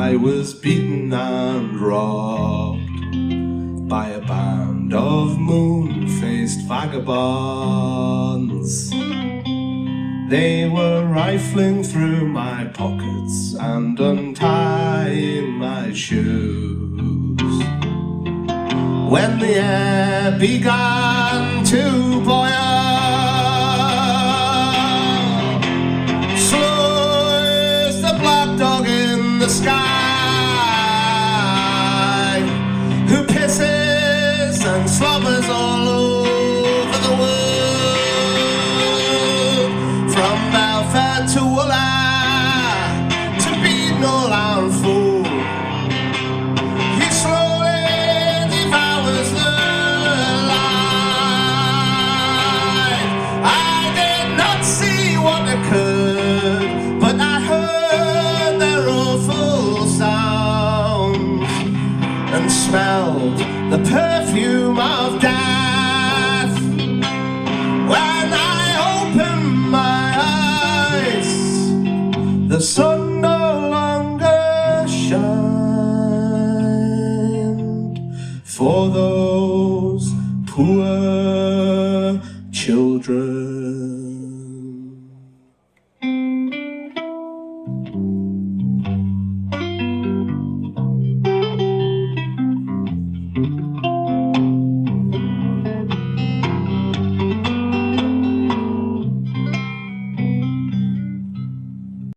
I was beaten and robbed by a band of moon-faced vagabonds. They were rifling through my pockets and untying my shoes. When the air began to boil, slow as the black dog in the sky, who pisses and slobbers all over the world, from Belfair to Wooler, to Beadnell and Fool. He slowly devours the light. I did not see what occurred, but I heard their awful sounds and smelled the perfume of death. When I opened my eyes, the sun no longer shined for those poor children.